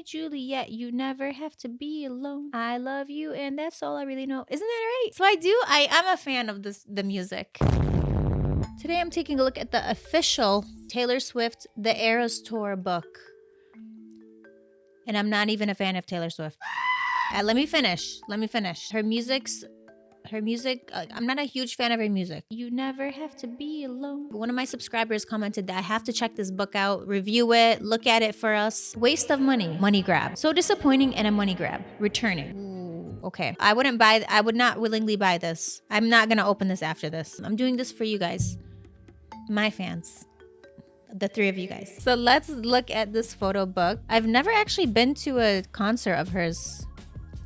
Juliet, you never have to be alone. I love you, and that's all I really know. Isn't that right? So I'm a fan of the music. Today I'm taking a look at the official Taylor Swift The Eras Tour book. And I'm not even a fan of Taylor Swift. Let me finish. Her music, I'm not a huge fan of her music. You never have to be alone. One of my subscribers commented that I have to check this book out, review it, look at it for us. Waste of money. Money grab. So disappointing and a money grab. Returning. Ooh, okay. I would not willingly buy this. I'm not gonna open this after this. I'm doing this for you guys. My fans. The three of you guys. So let's look at this photo book. I've never actually been to a concert of hers.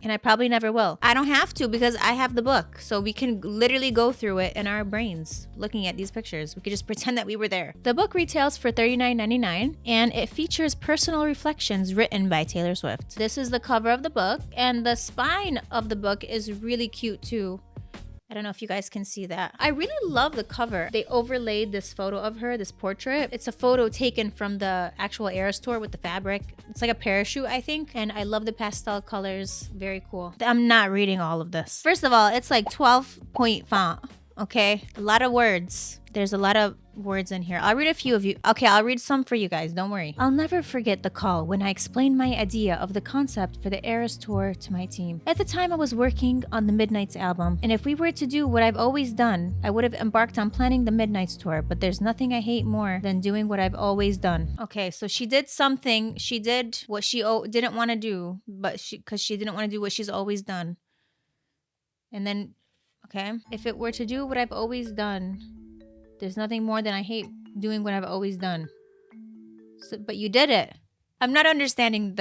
And I probably never will. I don't have to because I have the book. So we can literally go through it in our brains looking at these pictures. We could just pretend that we were there. The book retails for $39.99 and it features personal reflections written by Taylor Swift. This is the cover of the book and the spine of the book is really cute too. I don't know if you guys can see that. I really love the cover. They overlaid this photo of her, this portrait. It's a photo taken from the actual Eras Tour with the fabric. It's like a parachute, I think. And I love the pastel colors. Very cool. I'm not reading all of this. First of all, it's like 12-point font. Okay, a lot of words. There's a lot of words in here. I'll read a few of you. Okay, I'll read some for you guys. Don't worry. I'll never forget the call when I explained my idea of the concept for the Eras Tour to my team. At the time, I was working on the Midnights album, and if we were to do what I've always done, I would have embarked on planning the Midnights Tour, but there's nothing I hate more than doing what I've always done. Okay, so she did something. She did what she didn't want to do, but because she didn't want to do what she's always done. And then, okay, if it were to do what I've always done, there's nothing more than I hate doing what I've always done. So, but you did it. I'm not understanding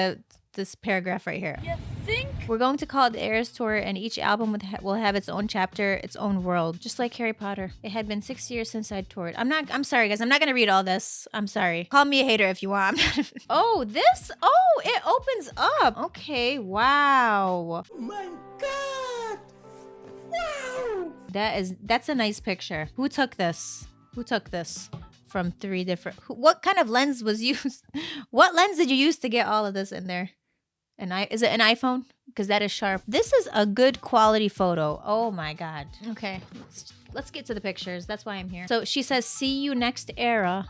this paragraph right here. You think? We're going to call it the Eras Tour, and each album will have its own chapter, its own world, just like Harry Potter. It had been 6 years since I'd toured. I'm sorry, guys. I'm not gonna read all this. I'm sorry. Call me a hater if you want. Oh, this? Oh, it opens up. Okay, wow. Oh my God! Wow! That's a nice picture. Who took this? Who took this from three different? What kind of lens was used? What lens did you use to get all of this in there? Is it an iPhone? Because that is sharp. This is a good quality photo. Oh my God. Okay, let's get to the pictures. That's why I'm here. So she says, "See you next era."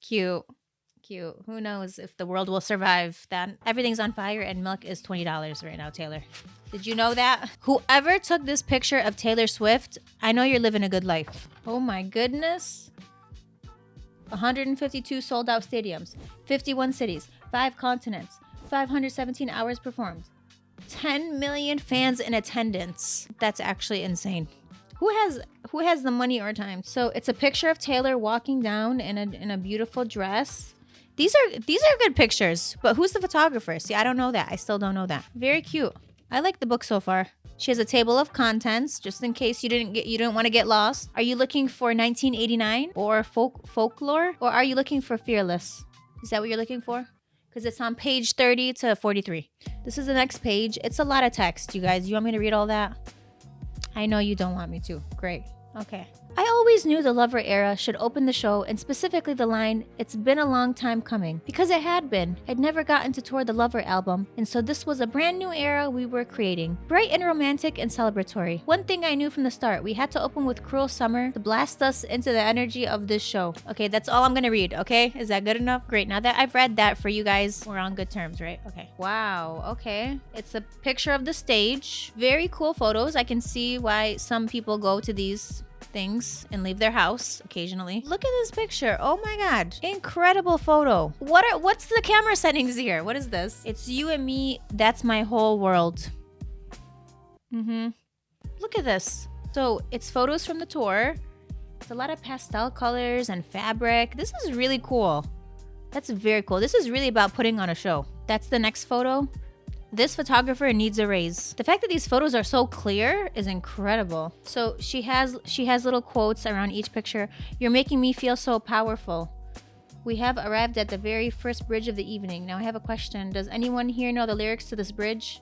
Cute. Cute. Who knows if the world will survive that? Everything's on fire and milk is $20 right now, Taylor. Did you know that? Whoever took this picture of Taylor Swift, I know you're living a good life. Oh my goodness. 152 sold out stadiums, 51 cities, 5 continents, 517 hours performed, 10 million fans in attendance. That's actually insane. Who has the money or time? So it's a picture of Taylor walking down in a beautiful dress. These are good pictures, but who's the photographer? See, I don't know that. I still don't know that. Very cute. I like the book so far. She has a table of contents, just in case you didn't want to get lost. Are you looking for 1989 or folklore, or are you looking for Fearless? Is that what you're looking for? Because it's on page 30 to 43. This is the next page. It's a lot of text, you guys. You want me to read all that? I know you don't want me to. Great. Okay. I always knew the Lover era should open the show, and specifically the line, "It's been a long time coming," because it had been. I'd never gotten to tour the Lover album, and so this was a brand new era we were creating. Bright and romantic and celebratory. One thing I knew from the start, we had to open with Cruel Summer to blast us into the energy of this show. Okay, that's all I'm gonna read, okay? Is that good enough? Great, now that I've read that for you guys, we're on good terms, right? Okay. Wow, okay. It's a picture of the stage. Very cool photos. I can see why some people go to these things and leave their house occasionally. Look at this picture. Oh my God. Incredible photo. What's the camera settings here? What is this? It's you and me. That's my whole world. Look at this. So it's photos from the tour. It's a lot of pastel colors and fabric. This is really cool. That's very cool. This is really about putting on a show. That's the next photo. This photographer needs a raise. The fact that these photos are so clear is incredible. So she has little quotes around each picture. "You're making me feel so powerful. We have arrived at the very first bridge of the evening." Now I have a question. Does anyone here know the lyrics to this bridge?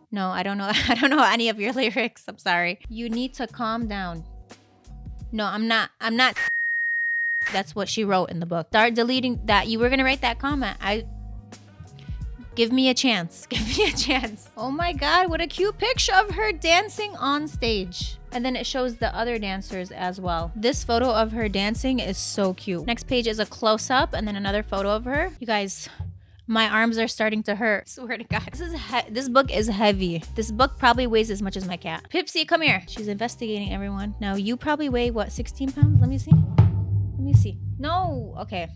No, I don't know. I don't know any of your lyrics. I'm sorry. "You need to calm down." No, I'm not. That's what she wrote in the book. Start deleting that. You were gonna write that comment. Give me a chance. Give me a chance. Oh my God, what a cute picture of her dancing on stage. And then it shows the other dancers as well. This photo of her dancing is so cute. Next page is a close-up and then another photo of her. You guys, my arms are starting to hurt. Swear to God. This book is heavy. This book probably weighs as much as my cat. Pipsy, come here. She's investigating everyone. Now you probably weigh, what, 16 pounds? Let me see. Let me see. No. Okay.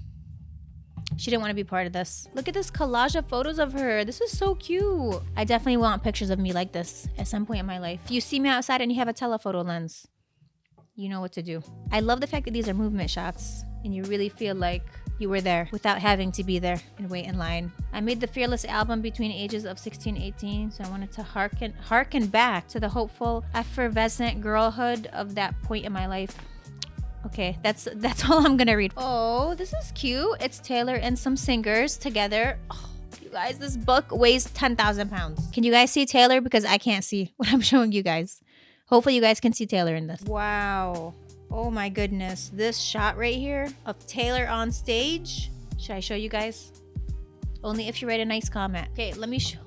She didn't want to be part of this. Look at this collage of photos of her. This is so cute. I definitely want pictures of me like this at some point in my life. If you see me outside and you have a telephoto lens, you know what to do. I love the fact that these are movement shots and you really feel like you were there without having to be there and wait in line. I made the Fearless album between ages of 16 and 18, so I wanted to harken back to the hopeful, effervescent girlhood of that point in my life. Okay, that's all I'm gonna read. Oh, this is cute. It's Taylor and some singers together. Oh, you guys, this book weighs 10,000 pounds. Can you guys see Taylor? Because I can't see what I'm showing you guys. Hopefully you guys can see Taylor in this. Wow. Oh my goodness. This shot right here of Taylor on stage. Should I show you guys? Only if you write a nice comment. Okay, let me show.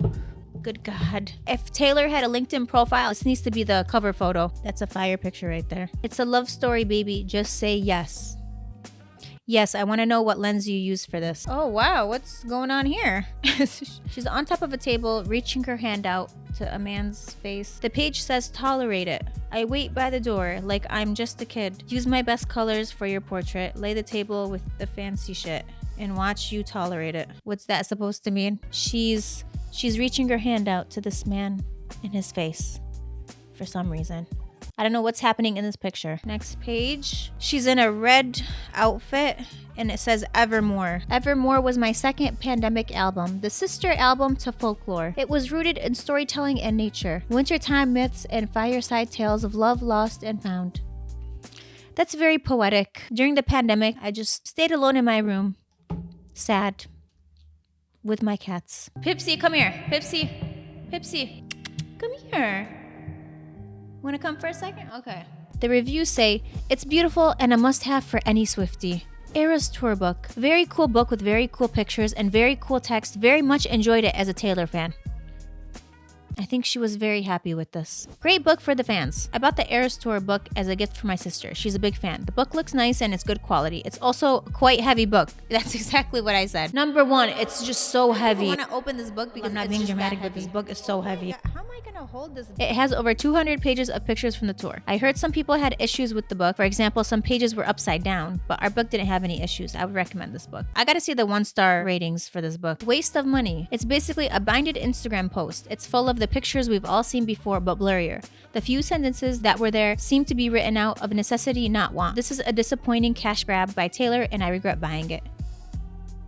Good God. If Taylor had a LinkedIn profile, this needs to be the cover photo. That's a fire picture right there. It's a love story, baby. Just say yes. Yes, I want to know what lens you use for this. Oh, wow. What's going on here? She's on top of a table, reaching her hand out to a man's face. The page says, tolerate it. I wait by the door like I'm just a kid. Use my best colors for your portrait. Lay the table with the fancy shit and watch you tolerate it. What's that supposed to mean? She's reaching her hand out to this man in his face for some reason. I don't know what's happening in this picture. Next page. She's in a red outfit and it says Evermore. Evermore was my second pandemic album, the sister album to Folklore. It was rooted in storytelling and nature, wintertime myths and fireside tales of love lost and found. That's very poetic. During the pandemic, I just stayed alone in my room, sad, with my cats. Pipsy, come here. Pipsy. Pipsy, come here. Want to come for a second? Okay. The reviews say, it's beautiful and a must-have for any Swiftie. Eras Tour book. Very cool book with very cool pictures and very cool text. Very much enjoyed it as a Taylor fan. I think she was very happy with this. Great book for the fans. I bought the Eras Tour book as a gift for my sister. She's a big fan. The book looks nice and it's good quality. It's also quite heavy book. That's exactly what I said. Number one, it's just so heavy. I want to open this book because I'm not being dramatic, but this book is so heavy. How am I gonna hold this book? It has over 200 pages of pictures from the tour. I heard some people had issues with the book. For example, some pages were upside down, but our book didn't have any issues. I would recommend this book. I gotta see the 1-star ratings for this book. Waste of money. It's basically a binded Instagram post. It's full of the pictures we've all seen before, but blurrier. The few sentences that were there seem to be written out of necessity, not want. This is a disappointing cash grab by Taylor, and I regret buying it.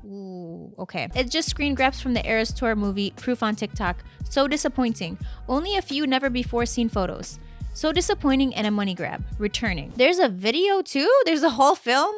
Ooh, okay. It's just screen grabs from the Eras Tour movie, Proof on TikTok. So disappointing. Only a few never before seen photos. So disappointing and a money grab. Returning. There's a video too? There's a whole film?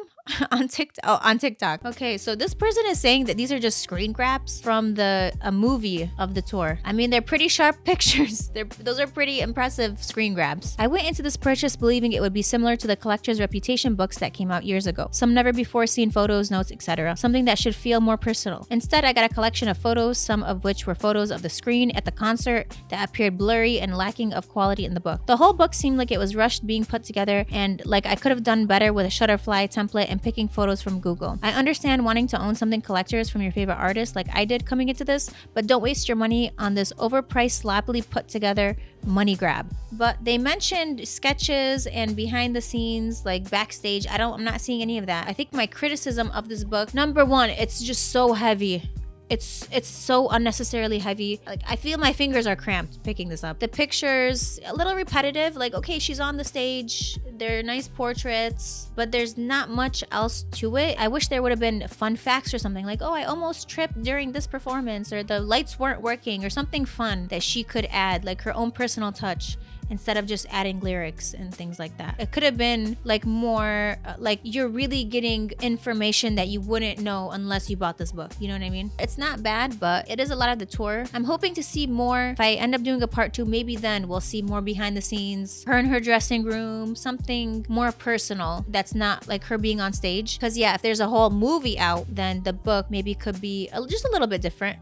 on TikTok. Okay, so this person is saying that these are just screen grabs from a movie of the tour. I mean, they're pretty sharp pictures. Those are pretty impressive screen grabs. I went into this purchase believing it would be similar to the Collector's Reputation books that came out years ago. Some never before seen photos, notes, etc. Something that should feel more personal. Instead, I got a collection of photos, some of which were photos of the screen at the concert that appeared blurry and lacking of quality in the book. The whole book seemed like it was rushed being put together and like I could have done better with a Shutterfly template and picking photos from Google. I understand wanting to own something collectors from your favorite artist like I did coming into this, but don't waste your money on this overpriced, sloppily put together money grab. But they mentioned sketches and behind the scenes, like backstage. I'm not seeing any of that. I think my criticism of this book, number one, it's just so heavy. It's so unnecessarily heavy. Like, I feel my fingers are cramped picking this up. The pictures, a little repetitive. Like, okay, she's on the stage. They're nice portraits, but there's not much else to it. I wish there would have been fun facts or something like, oh, I almost tripped during this performance, or the lights weren't working, or something fun that she could add, like her own personal touch, instead of just adding lyrics and things like that. It could have been like more like you're really getting information that you wouldn't know unless you bought this book. You know what I mean? It's not bad, but it is a lot of the tour. I'm hoping to see more. If I end up doing a part 2, maybe then we'll see more behind the scenes, her in her dressing room, something more personal that's not like her being on stage. Because yeah, if there's a whole movie out, then the book maybe could be just a little bit different.